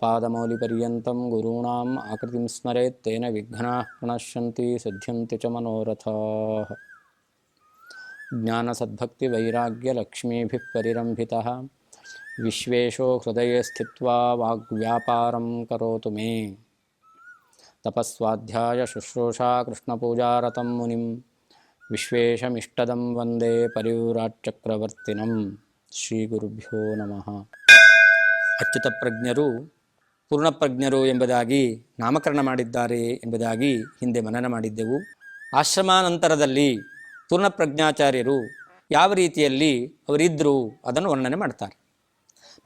आपादमौलिपर्यन्तं गुरूणाम् आकृतिं स्मरेत् तेन विघ्नाः प्रणश्यन्ति सिद्ध्यन्ति च मनोरथाः। ज्ञानसद्भक्तिवैराग्यलक्ष्मीभिः परिरम्भितः विश्वेशो हृदये स्थित्वा वाग्व्यापारं करोतु मे। तपस्वाध्याय शुश्रूषा कृष्णपूजारतं मुनिं विश्वेशमिष्टदं वन्दे परिव्राट्चक्रवर्तिनं। ಶ್ರೀಗುರುಭ್ಯೋ ನಮಃ. ಅಚ್ಯುತ ಪ್ರಜ್ಞರು ಪೂರ್ಣಪ್ರಜ್ಞರು ಎಂಬುದಾಗಿ ನಾಮಕರಣ ಮಾಡಿದ್ದಾರೆ ಎಂಬುದಾಗಿ ಹಿಂದೆ ಮನನ ಮಾಡಿದ್ದೆವು. ಆಶ್ರಮಾನಂತರದಲ್ಲಿ ಪೂರ್ಣಪ್ರಜ್ಞಾಚಾರ್ಯರು ಯಾವ ರೀತಿಯಲ್ಲಿ ಅವರಿದ್ದರು ಅದನ್ನು ವರ್ಣನೆ ಮಾಡ್ತಾರೆ.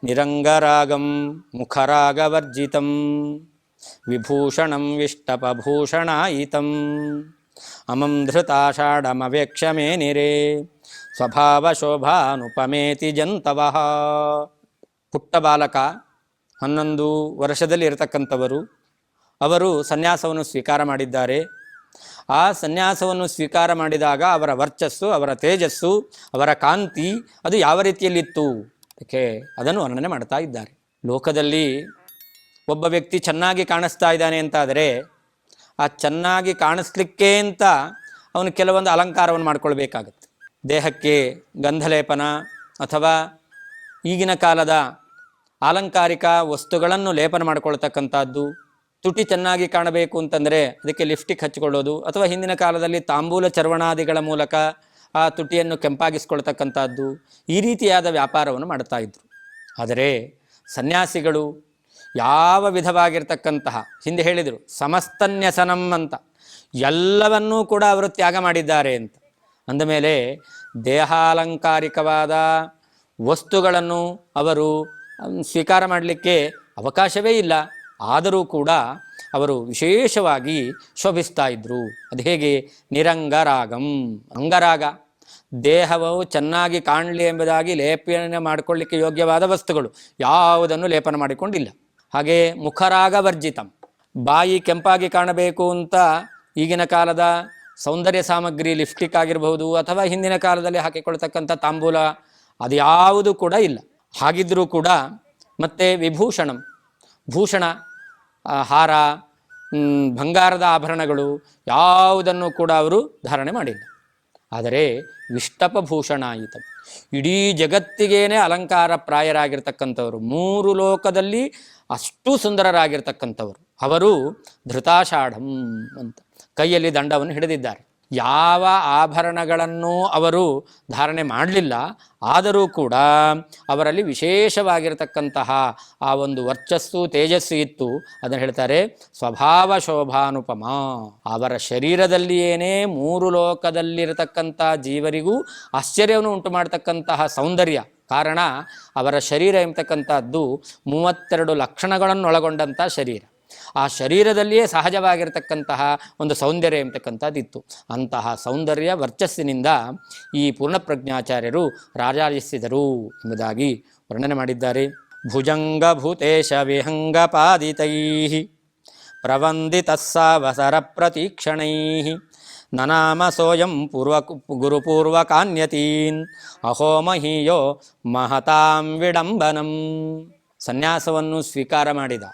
ನಿರಂಗರಾಗಂ ಮುಖರಾಗವರ್ಜಿತಂ ವಿಭೂಷಣಂ ವಿಷ್ಟಪಭೂಷಣಾಯಿತಂ ಅಮಂ ಧೃತಾಷಾಢಮವೇಕ್ಷ ಮೇನಿರೇ ಸ್ವಭಾವಶೋಭಾನುಪಮೇತಿ ಜಂತವಃ. ಪುಟ್ಟ ಬಾಲಕ 11 ವರ್ಷದಲ್ಲಿ ಇರತಕ್ಕಂಥವರು, ಅವರು ಸನ್ಯಾಸವನ್ನು ಸ್ವೀಕಾರ ಮಾಡಿದ್ದಾರೆ. ಆ ಸನ್ಯಾಸವನ್ನು ಸ್ವೀಕಾರ ಮಾಡಿದಾಗ ಅವರ ವರ್ಚಸ್ಸು, ಅವರ ತೇಜಸ್ಸು, ಅವರ ಕಾಂತಿ ಅದು ಯಾವ ರೀತಿಯಲ್ಲಿತ್ತು ಅದಕ್ಕೆ ಅದನ್ನು ವರ್ಣನೆ ಮಾಡ್ತಾ ಇದ್ದಾರೆ. ಲೋಕದಲ್ಲಿ ಒಬ್ಬ ವ್ಯಕ್ತಿ ಚೆನ್ನಾಗಿ ಕಾಣಿಸ್ತಾ ಇದ್ದಾನೆ ಅಂತಾದರೆ ಆ ಚೆನ್ನಾಗಿ ಕಾಣಿಸ್ಲಿಕ್ಕೆ ಅಂತ ಅವನು ಕೆಲವೊಂದು ಅಲಂಕಾರವನ್ನು ಮಾಡ್ಕೊಳ್ಬೇಕಾಗತ್ತೆ. ದೇಹಕ್ಕೆ ಗಂಧಲೇಪನ ಅಥವಾ ಈಗಿನ ಕಾಲದ ಆಲಂಕಾರಿಕ ವಸ್ತುಗಳನ್ನು ಲೇಪನ ಮಾಡಿಕೊಳ್ತಕ್ಕಂಥದ್ದು. ತುಟಿ ಚೆನ್ನಾಗಿ ಕಾಣಬೇಕು ಅಂತಂದರೆ ಅದಕ್ಕೆ ಲಿಪ್ಸ್ಟಿಕ್ ಹಚ್ಚಿಕೊಳ್ಳೋದು, ಅಥವಾ ಹಿಂದಿನ ಕಾಲದಲ್ಲಿ ತಾಂಬೂಲ ಚರ್ವಣಾದಿಗಳ ಮೂಲಕ ಆ ತುಟಿಯನ್ನು ಕೆಂಪಾಗಿಸ್ಕೊಳ್ತಕ್ಕಂಥದ್ದು, ಈ ರೀತಿಯಾದ ವ್ಯಾಪಾರವನ್ನು ಮಾಡ್ತಾ ಇದ್ರು. ಆದರೆ ಸನ್ಯಾಸಿಗಳು ಯಾವ ವಿಧವಾಗಿರ್ತಕ್ಕಂತಹ, ಹಿಂದೆ ಹೇಳಿದರು ಸಮಸ್ತನ್ಯಸನಂ ಅಂತ, ಎಲ್ಲವನ್ನೂ ಕೂಡ ಅವರು ತ್ಯಾಗ ಮಾಡಿದ್ದಾರೆ ಅಂತ ಅಂದಮೇಲೆ ದೇಹಾಲಂಕಾರಿಕವಾದ ವಸ್ತುಗಳನ್ನು ಅವರು ಸ್ವೀಕಾರ ಮಾಡಲಿಕ್ಕೆ ಅವಕಾಶವೇ ಇಲ್ಲ. ಆದರೂ ಕೂಡ ಅವರು ವಿಶೇಷವಾಗಿ ಶೋಭಿಸ್ತಾ ಇದ್ದರು. ಅದು ಹೇಗೆ? ನಿರಂಗರಾಗಂ, ಅಂಗರಾಗ, ದೇಹವು ಚೆನ್ನಾಗಿ ಕಾಣಲಿ ಎಂಬುದಾಗಿ ಲೇಪನ ಮಾಡಿಕೊಳ್ಳಿಕ್ಕೆ ಯೋಗ್ಯವಾದ ವಸ್ತುಗಳು ಯಾವುದನ್ನು ಲೇಪನ ಮಾಡಿಕೊಂಡಿಲ್ಲ. ಹಾಗೆ ಮುಖರಾಗ ವರ್ಜಿತಂ, ಬಾಯಿ ಕೆಂಪಾಗಿ ಕಾಣಬೇಕು ಅಂತ ಈಗಿನ ಕಾಲದ ಸೌಂದರ್ಯ ಸಾಮಗ್ರಿ ಲಿಪ್ಸ್ಟಿಕ್ ಆಗಿರಬಹುದು ಅಥವಾ ಹಿಂದಿನ ಕಾಲದಲ್ಲಿ ಹಾಕಿಕೊಳ್ತಕ್ಕಂಥ ತಾಂಬೂಲ ಅದು ಯಾವುದು ಕೂಡ ಇಲ್ಲ. ಹಾಗಿದ್ದರೂ ಕೂಡ ಮತ್ತು ವಿಭೂಷಣಂ, ಭೂಷಣ, ಹಾರ, ಬಂಗಾರದ ಆಭರಣಗಳು ಯಾವುದನ್ನು ಕೂಡ ಅವರು ಧಾರಣೆ ಮಾಡಿಲ್ಲ. ಆದರೆ ವಿಷ್ಟಪಭೂಷಣಾಯಿತ, ಇಡೀ ಜಗತ್ತಿಗೇನೆ ಅಲಂಕಾರ ಪ್ರಾಯರಾಗಿರ್ತಕ್ಕಂಥವರು, 3 ಲೋಕದಲ್ಲಿ ಅಷ್ಟು ಸುಂದರರಾಗಿರ್ತಕ್ಕಂಥವರು ಅವರು ಧೃತಾಷಾಢಂ ಅಂತ ಕೈಯಲ್ಲಿ ದಂಡವನ್ನು ಹಿಡಿದಿದ್ದಾರೆ. ಯಾವ ಆಭರಣಗಳನ್ನು ಅವರು ಧಾರಣೆ ಮಾಡಲಿಲ್ಲ. ಆದರೂ ಕೂಡ ಅವರಲ್ಲಿ ವಿಶೇಷವಾಗಿರತಕ್ಕಂತಹ ಆ ಒಂದು ವರ್ಚಸ್ಸು ತೇಜಸ್ಸು ಇತ್ತು. ಅದನ್ನು ಹೇಳ್ತಾರೆ ಸ್ವಭಾವ ಶೋಭಾನುಪಮ. ಅವರ ಶರೀರದಲ್ಲಿಯೇನೇ 3 ಲೋಕದಲ್ಲಿರತಕ್ಕಂಥ ಜೀವರಿಗೂ ಆಶ್ಚರ್ಯವನ್ನು ಉಂಟು ಮಾಡತಕ್ಕಂತಹ ಸೌಂದರ್ಯ. ಕಾರಣ ಅವರ ಶರೀರ ಎಂಬತಕ್ಕಂಥದ್ದು 32 ಲಕ್ಷಣಗಳನ್ನು ಒಳಗೊಂಡಂಥ ಶರೀರ. ಆ ಶರೀರದಲ್ಲಿಯೇ ಸಹಜವಾಗಿರತಕ್ಕಂತಹ ಒಂದು ಸೌಂದರ್ಯ ಎಂಬತಕ್ಕಂಥದ್ದಿತ್ತು. ಅಂತಹ ಸೌಂದರ್ಯ ವರ್ಚಸ್ಸಿನಿಂದ ಈ ಪೂರ್ಣಪ್ರಜ್ಞಾಚಾರ್ಯರು ರಾರಾಜಿಸಿದರು ಎಂಬುದಾಗಿ ವರ್ಣನೆ ಮಾಡಿದ್ದಾರೆ. ಭುಜಂಗಭೂತೇಶ ವಿಹಂಗಪಾದಿತೈ ಪ್ರವಂದಿತಸ್ಸಾವಸರ ಪ್ರತೀಕ್ಷಣೈ ನನಾಮ ಸೋಯಂ ಗುರುಪೂರ್ವಕಾನ್ಯತೀನ್ ಅಹೋ ಮಹೀಯೋ ಮಹತಾಂ ವಿಡಂಬನಂ. ಸನ್ಯಾಸವನ್ನು ಸ್ವೀಕಾರ ಮಾಡಿದ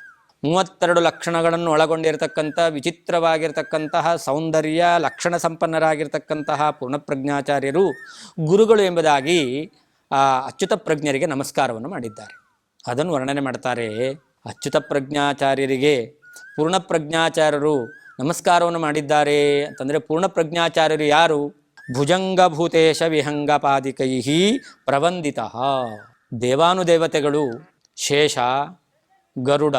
32 ಲಕ್ಷಣಗಳನ್ನು ಒಳಗೊಂಡಿರತಕ್ಕಂಥ ವಿಚಿತ್ರವಾಗಿರ್ತಕ್ಕಂತಹ ಸೌಂದರ್ಯ ಲಕ್ಷಣ ಸಂಪನ್ನರಾಗಿರ್ತಕ್ಕಂತಹ ಪೂರ್ಣಪ್ರಜ್ಞಾಚಾರ್ಯರು ಗುರುಗಳು ಎಂಬುದಾಗಿ ಅಚ್ಯುತ ಪ್ರಜ್ಞರಿಗೆ ನಮಸ್ಕಾರವನ್ನು ಮಾಡಿದ್ದಾರೆ. ಅದನ್ನು ವರ್ಣನೆ ಮಾಡ್ತಾರೆ. ಅಚ್ಯುತ ಪ್ರಜ್ಞಾಚಾರ್ಯರಿಗೆ ಪೂರ್ಣಪ್ರಜ್ಞಾಚಾರ್ಯರು ನಮಸ್ಕಾರವನ್ನು ಮಾಡಿದ್ದಾರೆ ಅಂತಂದರೆ ಪೂರ್ಣಪ್ರಜ್ಞಾಚಾರ್ಯರು ಯಾರು? ಭುಜಂಗಭೂತೇಶ ವಿಹಂಗಪಾದಿಕೈ ಪ್ರವಂದಿತ. ದೇವಾನುದೇವತೆಗಳು ಶೇಷ, ಗರುಡ,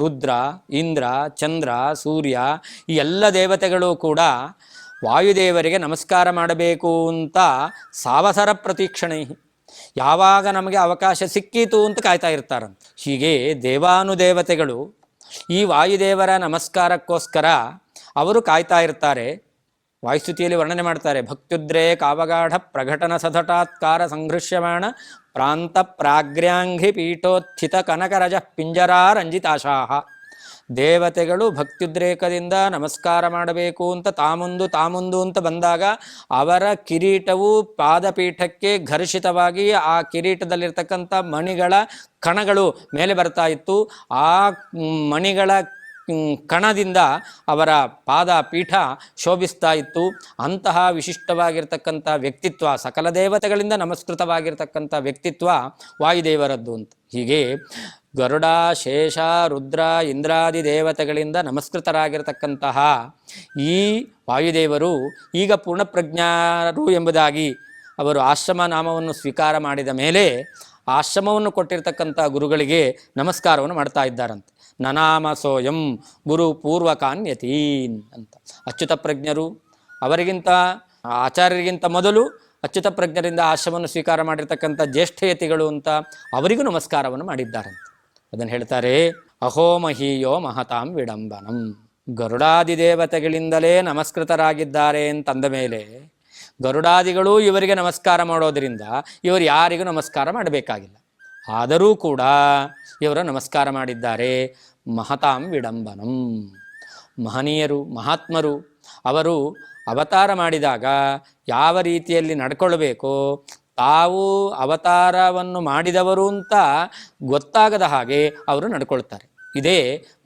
ರುದ್ರ, ಇಂದ್ರ, ಚಂದ್ರ, ಸೂರ್ಯ ಈ ಎಲ್ಲ ದೇವತೆಗಳು ಕೂಡ ವಾಯುದೇವರಿಗೆ ನಮಸ್ಕಾರ ಮಾಡಬೇಕು ಅಂತ ಸಾವಸರ ಪ್ರತೀಕ್ಷಣೆ, ಯಾವಾಗ ನಮಗೆ ಅವಕಾಶ ಸಿಕ್ಕೀತು ಅಂತ ಕಾಯ್ತಾ ಇರ್ತಾರಂತೆ. ಹೀಗೆ ದೇವಾನುದೇವತೆಗಳು ಈ ವಾಯುದೇವರ ನಮಸ್ಕಾರಕ್ಕೋಸ್ಕರ ಅವರು ಕಾಯ್ತಾ ಇರ್ತಾರೆ. ವಾಯುಸ್ತುತಿಯಲ್ಲಿ ವರ್ಣನೆ ಮಾಡ್ತಾರೆ. ಭಕ್ತ್ಯುದ್ರೇ ಕಾವಗಾಢ ಪ್ರಘಟನ ಸದಟಾತ್ಕಾರ ಸಂಘೃಶ್ಯಮಾಣ ಪ್ರಾಂತ ಪ್ರಾಗ್ರ್ಯಾಂಘಿ ಪೀಠೋತ್ಥಿತ ಕನಕರಜ ಪಿಂಜರಾ ರಂಜಿತಾಶಾಹ. ದೇವತೆಗಳು ಭಕ್ತ್ಯುದ್ರೇಕದಿಂದ ನಮಸ್ಕಾರ ಮಾಡಬೇಕು ಅಂತ ತಾಮುಂದು ಅಂತ ಬಂದಾಗ ಅವರ ಕಿರೀಟವು ಪಾದಪೀಠಕ್ಕೆ ಘರ್ಷಿತವಾಗಿ ಆ ಕಿರೀಟದಲ್ಲಿರ್ತಕ್ಕಂಥ ಮಣಿಗಳ ಕಣಗಳು ಮೇಲೆ ಬರ್ತಾ ಇತ್ತು. ಆ ಮಣಿಗಳ ಕಣದಿಂದ ಅವರ ಪಾದ ಪೀಠ ಶೋಭಿಸ್ತಾ ಇತ್ತು. ಅಂತಹ ವಿಶಿಷ್ಟವಾಗಿರ್ತಕ್ಕಂಥ ವ್ಯಕ್ತಿತ್ವ, ಸಕಲ ದೇವತೆಗಳಿಂದ ನಮಸ್ಕೃತವಾಗಿರ್ತಕ್ಕಂಥ ವ್ಯಕ್ತಿತ್ವ ವಾಯುದೇವರದ್ದು ಅಂತ. ಹೀಗೆ ಗರುಡ, ಶೇಷ, ರುದ್ರ, ಇಂದ್ರಾದಿ ದೇವತೆಗಳಿಂದ ನಮಸ್ಕೃತರಾಗಿರ್ತಕ್ಕಂತಹ ಈ ವಾಯುದೇವರು ಈಗ ಪೂರ್ಣಪ್ರಜ್ಞರು ಎಂಬುದಾಗಿ ಅವರು ಆಶ್ರಮ ನಾಮವನ್ನು ಸ್ವೀಕಾರ ಮಾಡಿದ ಮೇಲೆ ಆಶ್ರಮವನ್ನು ಕೊಟ್ಟಿರ್ತಕ್ಕಂಥ ಗುರುಗಳಿಗೆ ನಮಸ್ಕಾರವನ್ನು ಮಾಡ್ತಾ ಇದ್ದಾರಂತೆ. ನನಾಮ ಸೋಯಂ ಗುರು ಪೂರ್ವಕಾನ್ಯತೀನ್ ಅಂತ. ಅಚ್ಯುತ ಪ್ರಜ್ಞರು ಅವರಿಗಿಂತ ಆಚಾರ್ಯರಿಗಿಂತ ಮೊದಲು ಅಚ್ಯುತ ಪ್ರಜ್ಞರಿಂದ ಆಶ್ರಮವನ್ನು ಸ್ವೀಕಾರ ಮಾಡಿರ್ತಕ್ಕಂಥ ಜ್ಯೇಷ್ಠಯತಿಗಳು ಅಂತ ಅವರಿಗೂ ನಮಸ್ಕಾರವನ್ನು ಮಾಡಿದ್ದಾರಂತೆ. ಅದನ್ನು ಹೇಳ್ತಾರೆ, ಅಹೋ ಮಹೀಯೋ ಮಹತಾಂ ವಿಡಂಬನಂ. ಗರುಡಾದಿ ದೇವತೆಗಳಿಂದಲೇ ನಮಸ್ಕೃತರಾಗಿದ್ದಾರೆ ಅಂತಂದ ಮೇಲೆ ಗರುಡಾದಿಗಳು ಇವರಿಗೆ ನಮಸ್ಕಾರ ಮಾಡೋದರಿಂದ ಇವರು ಯಾರಿಗೂ ನಮಸ್ಕಾರ ಮಾಡಬೇಕಾಗಿಲ್ಲ. ಆದರೂ ಕೂಡ ಇವರು ನಮಸ್ಕಾರ ಮಾಡಿದ್ದಾರೆ. ಮಹತಾಂ ವಿಡಂಬನಂ. ಮಹನೀಯರು, ಮಹಾತ್ಮರು ಅವರು ಅವತಾರ ಮಾಡಿದಾಗ ಯಾವ ರೀತಿಯಲ್ಲಿ ನಡ್ಕೊಳ್ಬೇಕೋ, ತಾವು ಅವತಾರವನ್ನು ಮಾಡಿದವರು ಅಂತ ಗೊತ್ತಾಗದ ಹಾಗೆ ಅವರು ನಡ್ಕೊಳ್ತಾರೆ. ಇದೇ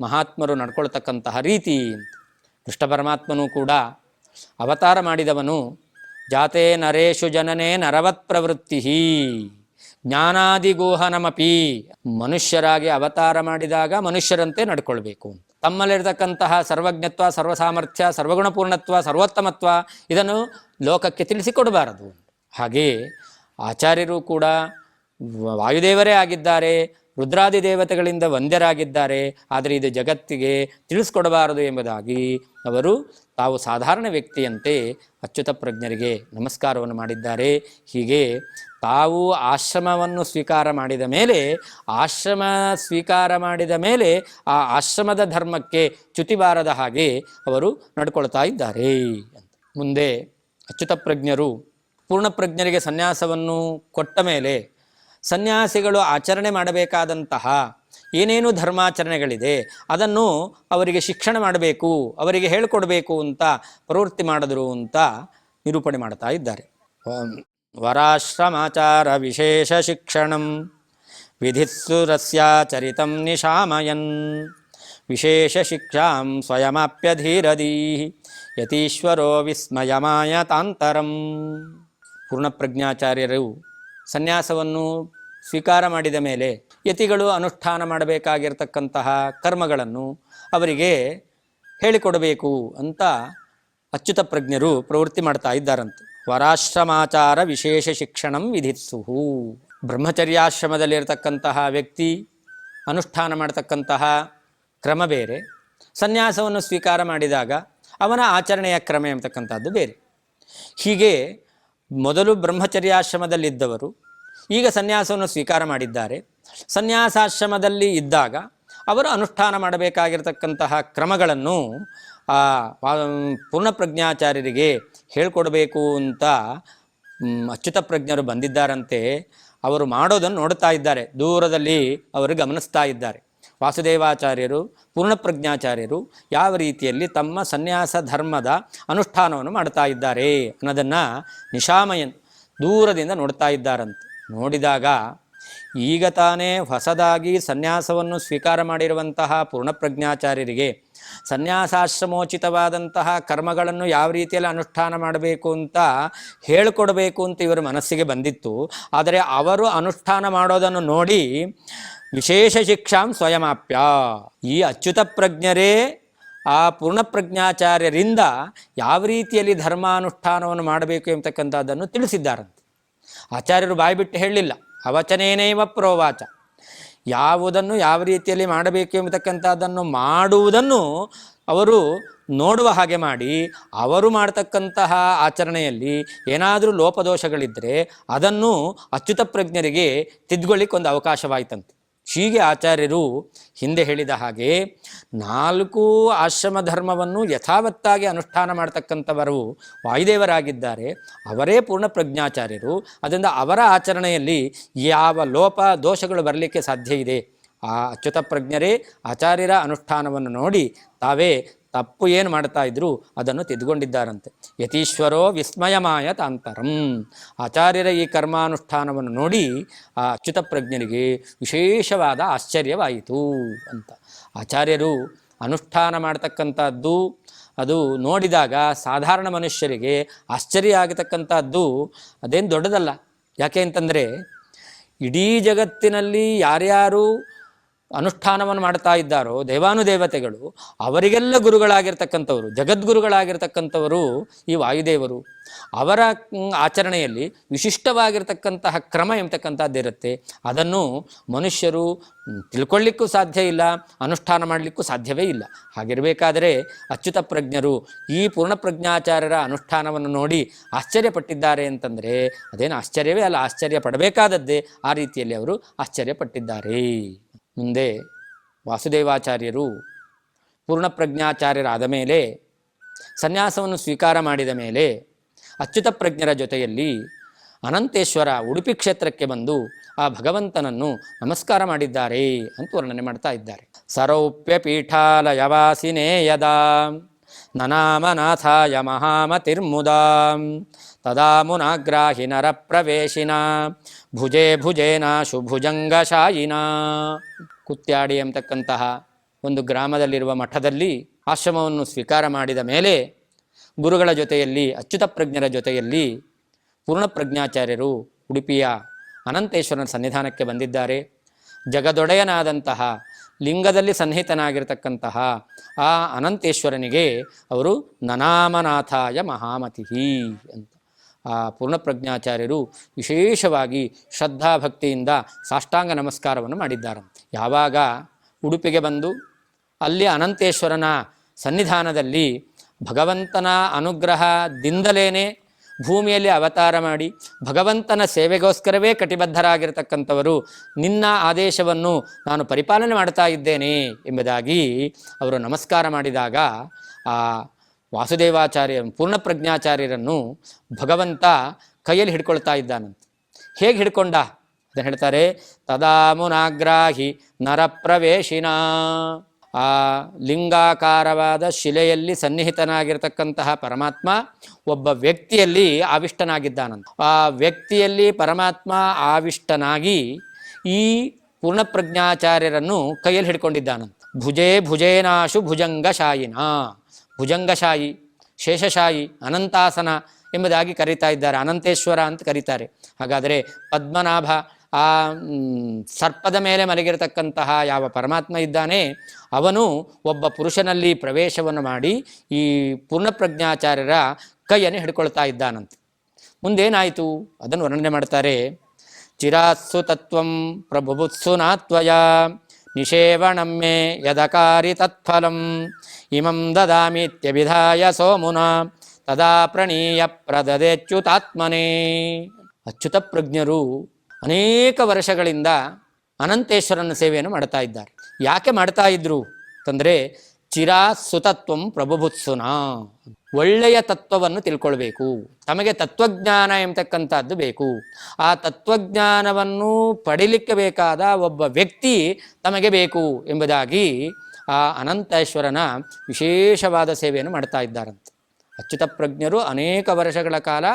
ಮಹಾತ್ಮರು ನಡ್ಕೊಳ್ತಕ್ಕಂತಹ ರೀತಿ ಅಂತ. ಕೃಷ್ಣ ಪರಮಾತ್ಮನೂ ಕೂಡ ಅವತಾರ ಮಾಡಿದವನು ಜಾತೆ ನರೇಶು ಜನನೇ ನರವತ್ ಪ್ರವೃತ್ತಿ ಜ್ಞಾನಾದಿಗೋಹನಮಪಿ. ಮನುಷ್ಯರಾಗಿ ಅವತಾರ ಮಾಡಿದಾಗ ಮನುಷ್ಯರಂತೆ ನಡ್ಕೊಳ್ಬೇಕು. ತಮ್ಮಲ್ಲಿರ್ತಕ್ಕಂತಹ ಸರ್ವಜ್ಞತ್ವ, ಸರ್ವಸಾಮರ್ಥ್ಯ, ಸರ್ವಗುಣಪೂರ್ಣತ್ವ, ಸರ್ವೋತ್ತಮತ್ವ ಇದನ್ನು ಲೋಕಕ್ಕೆ ತಿಳಿಸಿಕೊಡಬಾರದು. ಹಾಗೆ ಆಚಾರ್ಯರು ಕೂಡ ವಾಯುದೇವರೇ ಆಗಿದ್ದಾರೆ, ರುದ್ರಾದಿ ದೇವತೆಗಳಿಂದ ವಂದ್ಯರಾಗಿದ್ದಾರೆ. ಆದರೆ ಇದು ಜಗತ್ತಿಗೆ ತಿಳಿಸ್ಕೊಡಬಾರದು ಎಂಬುದಾಗಿ ಅವರು ತಾವು ಸಾಧಾರಣ ವ್ಯಕ್ತಿಯಂತೆ ಅಚ್ಯುತ ಪ್ರಜ್ಞರಿಗೆ ನಮಸ್ಕಾರವನ್ನು ಮಾಡಿದ್ದಾರೆ. ಹೀಗೆ ತಾವು ಆಶ್ರಮವನ್ನು ಸ್ವೀಕಾರ ಮಾಡಿದ ಮೇಲೆ, ಆಶ್ರಮ ಸ್ವೀಕಾರ ಮಾಡಿದ ಮೇಲೆ ಆ ಆಶ್ರಮದ ಧರ್ಮಕ್ಕೆ ಚ್ಯುತಿ ಬಾರದ ಹಾಗೆ ಅವರು ನಡ್ಕೊಳ್ತಾ ಇದ್ದಾರೆ ಅಂತ. ಮುಂದೆ ಅಚ್ಯುತ ಪ್ರಜ್ಞರು ಪೂರ್ಣಪ್ರಜ್ಞರಿಗೆ ಸನ್ಯಾಸವನ್ನು ಕೊಟ್ಟ ಮೇಲೆ ಸನ್ಯಾಸಿಗಳು ಆಚರಣೆ ಮಾಡಬೇಕಾದಂತಹ ಏನೇನು ಧರ್ಮಾಚರಣೆಗಳಿದೆ ಅದನ್ನು ಅವರಿಗೆ ಶಿಕ್ಷಣ ಮಾಡಬೇಕು, ಅವರಿಗೆ ಹೇಳಿಕೊಡಬೇಕು ಅಂತ ಪ್ರವೃತ್ತಿ ಮಾಡಿದ್ರು ಅಂತ ನಿರೂಪಣೆ ಮಾಡ್ತಾ ಇದ್ದಾರೆ. ವರಾಶ್ರಮಾಚಾರ ವಿಶೇಷ ಶಿಕ್ಷಣಂ ವಿಧಿಸ್ಸುರಸ್ಯಾಚರಿತಂ ನಿಶಾಮಯನ್ ವಿಶೇಷ ಶಿಕ್ಷಾಂ ಸ್ವಯಮಾಪ್ಯಧೀರದೀ ಯತೀಶ್ವರೋ ವಿಸ್ಮಯಮಾಯತಾಂತರಂ. ಪೂರ್ಣಪ್ರಜ್ಞಾಚಾರ್ಯರು ಸನ್ಯಾಸವನ್ನು ಸ್ವೀಕಾರ ಮಾಡಿದ ಮೇಲೆ ಯತಿಗಳು ಅನುಷ್ಠಾನ ಮಾಡಬೇಕಾಗಿರ್ತಕ್ಕಂತಹ ಕರ್ಮಗಳನ್ನು ಅವರಿಗೆ ಹೇಳಿಕೊಡಬೇಕು ಅಂತ ಅಚ್ಯುತ ಪ್ರಜ್ಞರು ಪ್ರವೃತ್ತಿ ಮಾಡ್ತಾ ಇದ್ದಾರಂತೆ. ವರಾಶ್ರಮಾಚಾರ ವಿಶೇಷ ಶಿಕ್ಷಣಂ ವಿಧಿತ್ಸುಹು. ಬ್ರಹ್ಮಚರ್ಯಾಶ್ರಮದಲ್ಲಿರ್ತಕ್ಕಂತಹ ವ್ಯಕ್ತಿ ಅನುಷ್ಠಾನ ಮಾಡತಕ್ಕಂತಹ ಕ್ರಮ ಬೇರೆ, ಸನ್ಯಾಸವನ್ನು ಸ್ವೀಕಾರ ಮಾಡಿದಾಗ ಅವನ ಆಚರಣೆಯ ಕ್ರಮ ಎಂಬತಕ್ಕಂಥದ್ದು ಬೇರೆ. ಹೀಗೆ ಮೊದಲು ಬ್ರಹ್ಮಚರ್ಯಾಶ್ರಮದಲ್ಲಿದ್ದವರು ಈಗ ಸನ್ಯಾಸವನ್ನು ಸ್ವೀಕಾರ ಮಾಡಿದ್ದಾರೆ. ಸನ್ಯಾಸಾಶ್ರಮದಲ್ಲಿ ಇದ್ದಾಗ ಅವರು ಅನುಷ್ಠಾನ ಮಾಡಬೇಕಾಗಿರ್ತಕ್ಕಂತಹ ಕ್ರಮಗಳನ್ನು ಪೂರ್ಣಪ್ರಜ್ಞಾಚಾರ್ಯರಿಗೆ ಹೇಳ್ಕೊಡ್ಬೇಕು ಅಂತ ಅಚ್ಯುತ ಪ್ರಜ್ಞರು ಬಂದಿದ್ದಾರಂತೆ. ಅವರು ಮಾಡೋದನ್ನು ನೋಡ್ತಾ ಇದ್ದಾರೆ, ದೂರದಲ್ಲಿ ಅವರು ಗಮನಿಸ್ತಾ ಇದ್ದಾರೆ. ವಾಸುದೇವಾಚಾರ್ಯರು, ಪೂರ್ಣಪ್ರಜ್ಞಾಚಾರ್ಯರು ಯಾವ ರೀತಿಯಲ್ಲಿ ತಮ್ಮ ಸನ್ಯಾಸ ಧರ್ಮದ ಅನುಷ್ಠಾನವನ್ನು ಮಾಡ್ತಾ ಇದ್ದಾರೆ ಅನ್ನೋದನ್ನು ನಿಶಾಮಯನ್ ದೂರದಿಂದ ನೋಡ್ತಾ ಇದ್ದಾರಂತೆ. ನೋಡಿದಾಗ ಈಗ ತಾನೇ ಹೊಸದಾಗಿ ಸನ್ಯಾಸವನ್ನು ಸ್ವೀಕಾರ ಮಾಡಿರುವಂತಹ ಪೂರ್ಣಪ್ರಜ್ಞಾಚಾರ್ಯರಿಗೆ ಸನ್ಯಾಸಾಶ್ರಮೋಚಿತವಾದಂತಹ ಕರ್ಮಗಳನ್ನು ಯಾವ ರೀತಿಯಲ್ಲಿ ಅನುಷ್ಠಾನ ಮಾಡಬೇಕು ಅಂತ ಹೇಳಿಕೊಡಬೇಕು ಅಂತ ಇವರ ಮನಸ್ಸಿಗೆ ಬಂದಿತ್ತು. ಆದರೆ ಅವರು ಅನುಷ್ಠಾನ ಮಾಡೋದನ್ನು ನೋಡಿ ವಿಶೇಷ ಶಿಕ್ಷಾಂ ಸ್ವಯಮಾಪ್ಯ, ಈ ಅಚ್ಯುತ ಪ್ರಜ್ಞರೇ ಆ ಪೂರ್ಣಪ್ರಜ್ಞಾಚಾರ್ಯರಿಂದ ಯಾವ ರೀತಿಯಲ್ಲಿ ಧರ್ಮಾನುಷ್ಠಾನವನ್ನು ಮಾಡಬೇಕು ಎಂಬತಕ್ಕಂಥದ್ದನ್ನು ತಿಳಿಸಿದ್ದಾರಂತೆ. ಆಚಾರ್ಯರು ಬಾಯ್ಬಿಟ್ಟು ಹೇಳಲಿಲ್ಲ, ಅವಚನೇನೈವ ಪ್ರೋವಾಚ. ಯಾವುದನ್ನು ಯಾವ ರೀತಿಯಲ್ಲಿ ಮಾಡಬೇಕು ಎಂಬತಕ್ಕಂಥದ್ದನ್ನು ಮಾಡುವುದನ್ನು ಅವರು ನೋಡುವ ಹಾಗೆ ಮಾಡಿ, ಅವರು ಮಾಡ್ತಕ್ಕಂತಹ ಆಚರಣೆಯಲ್ಲಿ ಏನಾದರೂ ಲೋಪದೋಷಗಳಿದ್ದರೆ ಅದನ್ನು ಅಚ್ಯುತ ಪ್ರಜ್ಞರಿಗೆ ತಿದ್ದುಕೊಳ್ಳಿಕ್ಕೆ ಒಂದು ಅವಕಾಶವಾಯಿತಂತೆ. ಹೀಗೆ ಆಚಾರ್ಯರು ಹಿಂದೆ ಹೇಳಿದ ಹಾಗೆ 4 ಆಶ್ರಮ ಧರ್ಮವನ್ನು ಯಥಾವತ್ತಾಗಿ ಅನುಷ್ಠಾನ ಮಾಡ್ತಕ್ಕಂಥವರು ವಾಯುದೇವರಾಗಿದ್ದಾರೆ, ಅವರೇ ಪೂರ್ಣಪ್ರಜ್ಞಾಚಾರ್ಯರು. ಅದರಿಂದ ಅವರ ಆಚರಣೆಯಲ್ಲಿ ಯಾವ ಲೋಪ ದೋಷಗಳು ಬರಲಿಕ್ಕೆ ಸಾಧ್ಯ ಇದೆ ಆ ಅಚ್ಯುತ ಪ್ರಜ್ಞರೇ ಆಚಾರ್ಯರ ಅನುಷ್ಠಾನವನ್ನು ನೋಡಿ ತಾವೇ ತಪ್ಪು ಏನು ಮಾಡ್ತಾ ಇದ್ರು ಅದನ್ನು ತಿದ್ದುಕೊಂಡಿದ್ದಾರಂತೆ. ಯತೀಶ್ವರೋ ವಿಸ್ಮಯಮಾಯ ತಾಂತರಂ. ಆಚಾರ್ಯರ ಈ ಕರ್ಮಾನುಷ್ಠಾನವನ್ನು ನೋಡಿ ಆ ಅಚ್ಯುತ ಪ್ರಜ್ಞರಿಗೆ ವಿಶೇಷವಾದ ಆಶ್ಚರ್ಯವಾಯಿತು ಅಂತ. ಆಚಾರ್ಯರು ಅನುಷ್ಠಾನ ಮಾಡ್ತಕ್ಕಂಥದ್ದು ಅದು ನೋಡಿದಾಗ ಸಾಧಾರಣ ಮನುಷ್ಯರಿಗೆ ಆಶ್ಚರ್ಯ ಆಗತಕ್ಕಂಥದ್ದು ಅದೇನು ದೊಡ್ಡದಲ್ಲ. ಯಾಕೆ ಅಂತಂದರೆ ಇಡೀ ಜಗತ್ತಿನಲ್ಲಿ ಯಾರ್ಯಾರು ಅನುಷ್ಠಾನವನ್ನು ಮಾಡ್ತಾ ಇದ್ದಾರೋ ದೇವಾನುದೇವತೆಗಳು ಅವರಿಗೆಲ್ಲ ಗುರುಗಳಾಗಿರ್ತಕ್ಕಂಥವರು, ಜಗದ್ಗುರುಗಳಾಗಿರ್ತಕ್ಕಂಥವರು ಈ ವಾಯುದೇವರು. ಅವರ ಆಚರಣೆಯಲ್ಲಿ ವಿಶಿಷ್ಟವಾಗಿರ್ತಕ್ಕಂತಹ ಕ್ರಮ ಎಂಬತಕ್ಕಂಥದ್ದಿರುತ್ತೆ. ಅದನ್ನು ಮನುಷ್ಯರು ತಿಳ್ಕೊಳ್ಳಿಕ್ಕೂ ಸಾಧ್ಯ ಇಲ್ಲ, ಅನುಷ್ಠಾನ ಮಾಡಲಿಕ್ಕೂ ಸಾಧ್ಯವೇ ಇಲ್ಲ. ಹಾಗಿರಬೇಕಾದರೆ ಅಚ್ಯುತ ಪ್ರಜ್ಞರು ಈ ಪೂರ್ಣಪ್ರಜ್ಞಾಚಾರ್ಯರ ಅನುಷ್ಠಾನವನ್ನು ನೋಡಿ ಆಶ್ಚರ್ಯಪಟ್ಟಿದ್ದಾರೆ ಅಂತಂದರೆ ಅದೇನು ಆಶ್ಚರ್ಯವೇ ಅಲ್ಲ, ಆಶ್ಚರ್ಯ ಪಡಬೇಕಾದದ್ದೇ. ಆ ರೀತಿಯಲ್ಲಿ ಅವರು ಆಶ್ಚರ್ಯಪಟ್ಟಿದ್ದಾರೆ. ಮುಂದೆ ವಾಸುದೇವಾಚಾರ್ಯರು ಪೂರ್ಣಪ್ರಜ್ಞಾಚಾರ್ಯರಾದ ಮೇಲೆ ಸನ್ಯಾಸವನ್ನು ಸ್ವೀಕಾರ ಮಾಡಿದ ಮೇಲೆ ಅಚ್ಯುತ ಪ್ರಜ್ಞರ ಜೊತೆಯಲ್ಲಿ ಅನಂತೇಶ್ವರ ಉಡುಪಿ ಕ್ಷೇತ್ರಕ್ಕೆ ಬಂದು ಆ ಭಗವಂತನನ್ನು ನಮಸ್ಕಾರ ಮಾಡಿದ್ದಾರೆ ಅಂತ ವರ್ಣನೆ ಮಾಡ್ತಾ ಇದ್ದಾರೆ. ಸರೌಪ್ಯ ಪೀಠಾಲಯವಾಸಿನೇ ಯದಾ ನನಾಮನಾಥಾಯ ಮಹಾಮತಿರ್ಮುದಾ ತದಾ ಮುನಾಗ್ರಾಹಿ ನರ ಪ್ರವೇಶಿನ ಭುಜೇ ಭುಜೇನ ಶುಭುಜಂಗಶಾಯಿನ. ಕುತ್ಯಾಡಿ ಎಂಬತಕ್ಕಂತಹ ಒಂದು ಗ್ರಾಮದಲ್ಲಿರುವ ಮಠದಲ್ಲಿ ಆಶ್ರಮವನ್ನು ಸ್ವೀಕಾರ ಮಾಡಿದ ಮೇಲೆ ಗುರುಗಳ ಜೊತೆಯಲ್ಲಿ ಅಚ್ಯುತ ಪ್ರಜ್ಞರ ಜೊತೆಯಲ್ಲಿ ಪೂರ್ಣಪ್ರಜ್ಞಾಚಾರ್ಯರು ಉಡುಪಿಯ ಅನಂತೇಶ್ವರನ ಸನ್ನಿಧಾನಕ್ಕೆ ಬಂದಿದ್ದಾರೆ. ಜಗದೊಡೆಯನಾದಂತಹ ಲಿಂಗದಲ್ಲಿ ಸನ್ನಿಹಿತನಾಗಿರ್ತಕ್ಕಂತಹ ಆ ಅನಂತೇಶ್ವರನಿಗೆ ಅವರು ನನಾಮನಾಥಾಯ ಮಹಾಮತಿಹಿ ಅಂತ ಆ ಪೂರ್ಣಪ್ರಜ್ಞಾಚಾರ್ಯರು ವಿಶೇಷವಾಗಿ ಶ್ರದ್ಧಾಭಕ್ತಿಯಿಂದ ಸಾಷ್ಟಾಂಗ ನಮಸ್ಕಾರವನ್ನು ಮಾಡಿದ್ದಾರಂತೆ. ಯಾವಾಗ ಉಡುಪಿಗೆ ಬಂದು ಅಲ್ಲಿ ಅನಂತೇಶ್ವರನ ಸನ್ನಿಧಾನದಲ್ಲಿ ಭಗವಂತನ ಅನುಗ್ರಹದಿಂದಲೇ ಭೂಮಿಯಲ್ಲಿ ಅವತಾರ ಮಾಡಿ ಭಗವಂತನ ಸೇವೆಗೋಸ್ಕರವೇ ಕಟಿಬದ್ಧರಾಗಿರ್ತಕ್ಕಂಥವರು, ನಿನ್ನ ಆದೇಶವನ್ನು ನಾನು ಪರಿಪಾಲನೆ ಮಾಡ್ತಾ ಇದ್ದೇನೆ ಎಂಬುದಾಗಿ ಅವರು ನಮಸ್ಕಾರ ಮಾಡಿದಾಗ ಆ ವಾಸುದೇವಾಚಾರ್ಯ ಪೂರ್ಣಪ್ರಜ್ಞಾಚಾರ್ಯರನ್ನು ಭಗವಂತ ಕೈಯಲ್ಲಿ ಹಿಡ್ಕೊಳ್ತಾ ಇದ್ದಾನಂತೆ. ಹೇಗೆ ಹಿಡ್ಕೊಂಡ ಅದನ್ನು ಹೇಳ್ತಾರೆ. ತದಾ ಮುನಾಗ್ರಾಹಿ ನರಪ್ರವೇಶಿನ. ಆ ಲಿಂಗಾಕಾರವಾದ ಶಿಲೆಯಲ್ಲಿ ಸನ್ನಿಹಿತನಾಗಿರ್ತಕ್ಕಂತಹ ಪರಮಾತ್ಮ ಒಬ್ಬ ವ್ಯಕ್ತಿಯಲ್ಲಿ ಆವಿಷ್ಟನಾಗಿದ್ದಾನಂತ. ಆ ವ್ಯಕ್ತಿಯಲ್ಲಿ ಪರಮಾತ್ಮ ಆವಿಷ್ಟನಾಗಿ ಈ ಪೂರ್ಣಪ್ರಜ್ಞಾಚಾರ್ಯರನ್ನು ಕೈಯಲ್ಲಿ ಹಿಡ್ಕೊಂಡಿದ್ದಾನಂತ. ಭುಜೇ ಭುಜೇನಾಶು ಭುಜಂಗಶಾಯಿನ. ಭುಜಂಗಶಾಯಿ, ಶೇಷಶಾಯಿ, ಅನಂತಾಸನ ಎಂಬುದಾಗಿ ಕರೀತಾ ಇದ್ದಾರೆ. ಅನಂತೇಶ್ವರ ಅಂತ ಕರೀತಾರೆ. ಹಾಗಾದರೆ ಪದ್ಮನಾಭ ಆ ಸರ್ಪದ ಮೇಲೆ ಮಲಗಿರತಕ್ಕಂತಹ ಯಾವ ಪರಮಾತ್ಮ ಇದ್ದಾನೆ ಅವನು ಒಬ್ಬ ಪುರುಷನಲ್ಲಿ ಪ್ರವೇಶವನ್ನು ಮಾಡಿ ಈ ಪೂರ್ಣಪ್ರಜ್ಞಾಚಾರ್ಯರ ಕೈಯನ್ನು ಹಿಡ್ಕೊಳ್ತಾ ಇದ್ದಾನಂತೆ. ಮುಂದೇನಾಯಿತು ಅದನ್ನು ವರ್ಣನೆ ಮಾಡ್ತಾರೆ. ಚಿರಾತ್ಸು ತತ್ವಂ ಪ್ರಭುಬುತ್ಸು ನಾತ್ವಯ ನಿಷೇವಣಂ ಮೇ ಯದಕಾರಿ ತತ್ಫಲಂ ಇಮಂ ದದಾಮಿತ್ಯಭಿಧಾಯ ಸೋಮುನ ತದಾ ಪ್ರಣೀಯ ಪ್ರದದೇಚ್ಯುತಾತ್ಮನೇ. ಅಚ್ಯುತ ಪ್ರಜ್ಞರು ಅನೇಕ ವರ್ಷಗಳಿಂದ ಅನಂತೇಶ್ವರನ ಸೇವೆಯನ್ನು ಮಾಡ್ತಾ ಇದ್ದಾರೆ. ಯಾಕೆ ಮಾಡ್ತಾ ಇದ್ರು ಅಂತಂದರೆ ಚಿರಾ ಸುತತ್ವಂ ಪ್ರಭುಭುತ್ಸುನ. ಒಳ್ಳೆಯ ತತ್ವವನ್ನು ತಿಳ್ಕೊಳ್ಬೇಕು, ತಮಗೆ ತತ್ವಜ್ಞಾನ ಎಂಬತಕ್ಕಂಥದ್ದು ಬೇಕು. ಆ ತತ್ವಜ್ಞಾನವನ್ನು ಪಡಿಲಿಕ್ಕೆ ಬೇಕಾದ ಒಬ್ಬ ವ್ಯಕ್ತಿ ತಮಗೆ ಬೇಕು ಎಂಬುದಾಗಿ ಆ ಅನಂತೇಶ್ವರನ ವಿಶೇಷವಾದ ಸೇವೆಯನ್ನು ಮಾಡ್ತಾ ಇದ್ದಾರಂತೆ. ಅಚ್ಯುತ ಪ್ರಜ್ಞರು ಅನೇಕ ವರ್ಷಗಳ ಕಾಲ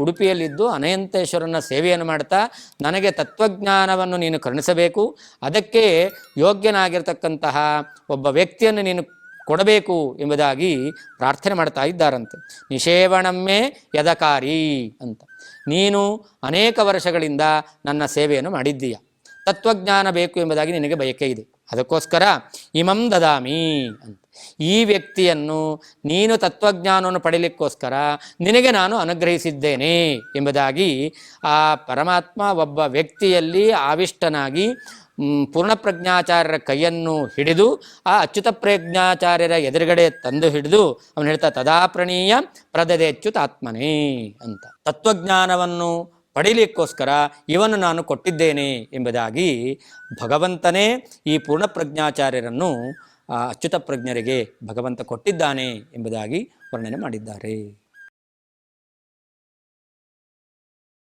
ಉಡುಪಿಯಲ್ಲಿದ್ದು ಅನಂತೇಶ್ವರನ ಸೇವೆಯನ್ನು ಮಾಡ್ತಾ ನನಗೆ ತತ್ವಜ್ಞಾನವನ್ನು ನೀನು ಕರುಣಿಸಬೇಕು, ಅದಕ್ಕೆ ಯೋಗ್ಯನಾಗಿರ್ತಕ್ಕಂತಹ ಒಬ್ಬ ವ್ಯಕ್ತಿಯನ್ನು ನೀನು ಕೊಡಬೇಕು ಎಂಬುದಾಗಿ ಪ್ರಾರ್ಥನೆ ಮಾಡ್ತಾ ಇದ್ದಾರಂತೆ. ನಿಷೇವಣಮ್ಮೆ ಯದಕಾರಿ ಅಂತ. ನೀನು ಅನೇಕ ವರ್ಷಗಳಿಂದ ನನ್ನ ಸೇವೆಯನ್ನು ಮಾಡಿದ್ದೀಯ, ತತ್ವಜ್ಞಾನ ಬೇಕು ಎಂಬುದಾಗಿ ನಿನಗೆ ಬಯಕೆ ಇದೆ, ಅದಕ್ಕೋಸ್ಕರ ಇಮಂ ದದಾಮಿ ಅಂತ. ಈ ವ್ಯಕ್ತಿಯನ್ನು ನೀನು ತತ್ವಜ್ಞಾನವನ್ನು ಪಡೀಲಿಕ್ಕೋಸ್ಕರ ನಿನಗೆ ನಾನು ಅನುಗ್ರಹಿಸಿದ್ದೇನೆ ಎಂಬುದಾಗಿ ಆ ಪರಮಾತ್ಮ ಒಬ್ಬ ವ್ಯಕ್ತಿಯಲ್ಲಿ ಆವಿಷ್ಟನಾಗಿ ಪೂರ್ಣಪ್ರಜ್ಞಾಚಾರ್ಯರ ಕೈಯನ್ನು ಹಿಡಿದು ಆ ಅಚ್ಯುತ ಪ್ರಜ್ಞಾಚಾರ್ಯರ ಎದುರುಗಡೆ ತಂದು ಹಿಡಿದು ಅವನು ಹೇಳ್ತಾ ತದಾ ಪ್ರಣೀಯ ಪ್ರದದೇಚ್ಯುತಾತ್ಮನೇ ಅಂತ. ತತ್ವಜ್ಞಾನವನ್ನು ಪಡೀಲಿಕ್ಕೋಸ್ಕರ ಇವನ್ನು ನಾನು ಕೊಟ್ಟಿದ್ದೇನೆ ಎಂಬುದಾಗಿ ಭಗವಂತನೇ ಈ ಪೂರ್ಣಪ್ರಜ್ಞಾಚಾರ್ಯರನ್ನು ಅಚ್ಯುತ ಪ್ರಜ್ಞರಿಗೆ ಭಗವಂತ ಕೊಟ್ಟಿದ್ದಾನೆ ಎಂಬುದಾಗಿ ವರ್ಣನೆ ಮಾಡಿದ್ದಾರೆ.